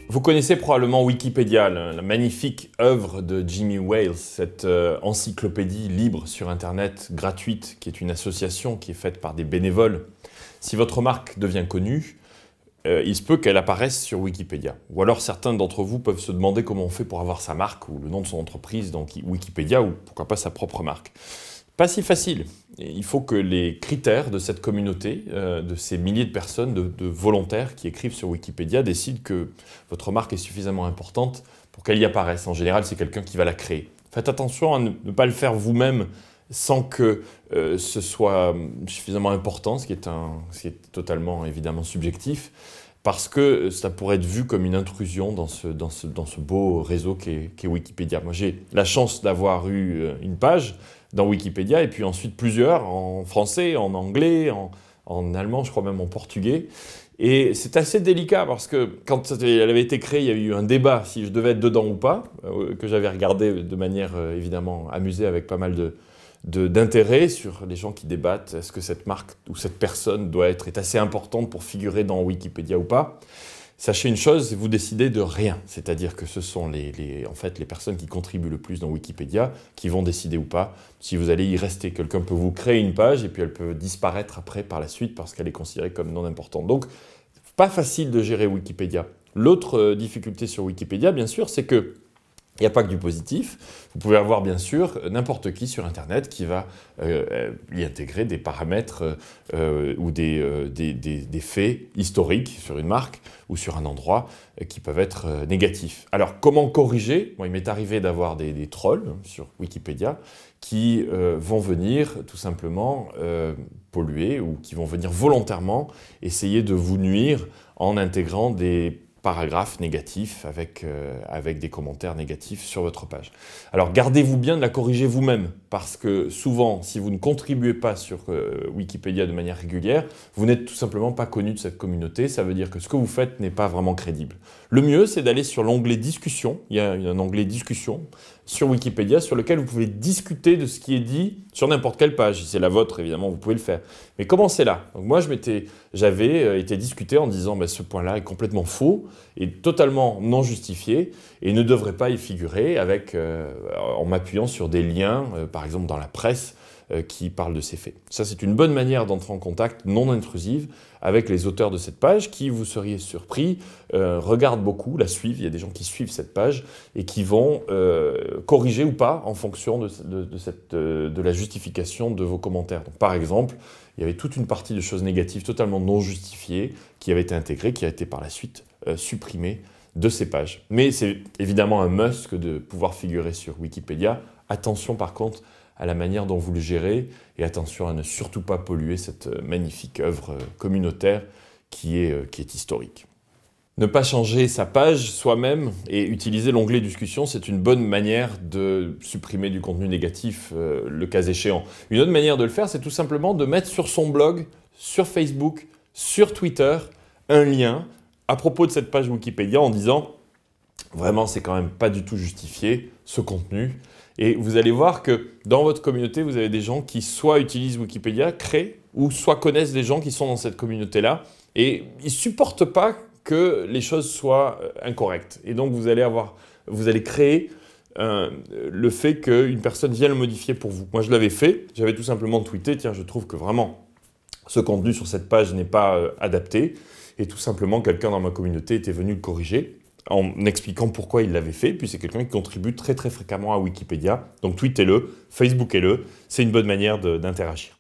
Vous connaissez probablement Wikipédia, la magnifique œuvre de Jimmy Wales, cette encyclopédie libre sur Internet, gratuite, qui est une association qui est faite par des bénévoles. Si votre marque devient connue, il se peut qu'elle apparaisse sur Wikipédia. Ou alors certains d'entre vous peuvent se demander comment on fait pour avoir sa marque ou le nom de son entreprise dans Wikipédia ou pourquoi pas sa propre marque. Pas si facile. Il faut que les critères de cette communauté, de ces milliers de personnes, de volontaires qui écrivent sur Wikipédia, décident que votre marque est suffisamment importante pour qu'elle y apparaisse. En général, c'est quelqu'un qui va la créer. Faites attention à ne pas le faire vous-même sans que ce soit suffisamment important, ce qui est totalement évidemment subjectif, parce que ça pourrait être vu comme une intrusion dans ce beau réseau qu'est Wikipédia. Moi, j'ai la chance d'avoir eu une page dans Wikipédia, et puis ensuite plusieurs, en français, en anglais, en allemand, je crois même en portugais. Et c'est assez délicat parce que quand elle avait été créée, il y a eu un débat si je devais être dedans ou pas, que j'avais regardé de manière évidemment amusée avec pas mal d'intérêt sur les gens qui débattent. Est-ce que cette marque ou cette personne est assez importante pour figurer dans Wikipédia ou pas? Sachez une chose, vous décidez de rien. C'est-à-dire que ce sont en fait, les personnes qui contribuent le plus dans Wikipédia qui vont décider ou pas si vous allez y rester. Quelqu'un peut vous créer une page et puis elle peut disparaître après par la suite parce qu'elle est considérée comme non importante. Donc, pas facile de gérer Wikipédia. L'autre difficulté sur Wikipédia, bien sûr, c'est que il n'y a pas que du positif. Vous pouvez avoir bien sûr n'importe qui sur Internet qui va y intégrer des paramètres ou des faits historiques sur une marque ou sur un endroit qui peuvent être négatifs. Alors comment corriger? Moi, il m'est arrivé d'avoir des trolls sur Wikipédia qui vont venir tout simplement polluer ou qui vont venir volontairement essayer de vous nuire en intégrant des paragraphes négatifs avec des commentaires négatifs sur votre page. Alors gardez-vous bien de la corriger vous-même parce que souvent, si vous ne contribuez pas sur Wikipédia de manière régulière, vous n'êtes tout simplement pas connu de cette communauté. Ça veut dire que ce que vous faites n'est pas vraiment crédible. Le mieux, c'est d'aller sur l'onglet Discussion. Il y a un onglet Discussion sur Wikipédia sur lequel vous pouvez discuter de ce qui est dit sur n'importe quelle page. Si c'est la vôtre, évidemment, vous pouvez le faire. Mais commencez là. Donc moi, j'avais été discuté en disant ce point-là est complètement faux et totalement non justifié et ne devrait pas y figurer en m'appuyant sur des liens, par exemple dans la presse, qui parlent de ces faits. Ça, c'est une bonne manière d'entrer en contact non intrusive avec les auteurs de cette page qui, vous seriez surpris, regardent beaucoup, la suivent. Il y a des gens qui suivent cette page et qui vont corriger ou pas en fonction de la justification de vos commentaires. Donc, par exemple, il y avait toute une partie de choses négatives totalement non justifiées qui avaient été intégrées, qui a été par la suite supprimée de ces pages. Mais c'est évidemment un must que de pouvoir figurer sur Wikipédia. Attention par contre à la manière dont vous le gérez et attention à ne surtout pas polluer cette magnifique œuvre communautaire qui est historique. Ne pas changer sa page soi-même et utiliser l'onglet discussion, c'est une bonne manière de supprimer du contenu négatif le cas échéant. Une autre manière de le faire, c'est tout simplement de mettre sur son blog, sur Facebook, sur Twitter, un lien à propos de cette page Wikipédia en disant vraiment c'est quand même pas du tout justifié ce contenu. Et vous allez voir que dans votre communauté, vous avez des gens qui soit utilisent Wikipédia, créent, ou soit connaissent des gens qui sont dans cette communauté-là. Et ils ne supportent pas que les choses soient incorrectes. Et donc vous allez créer le fait qu'une personne vienne le modifier pour vous. Moi, je l'avais fait. J'avais tout simplement tweeté, tiens, je trouve que vraiment ce contenu sur cette page n'est pas adapté. Et tout simplement, quelqu'un dans ma communauté était venu le corriger en expliquant pourquoi il l'avait fait. Puis c'est quelqu'un qui contribue très très fréquemment à Wikipédia. Donc tweetez-le, Facebookez-le. C'est une bonne manière d'interagir.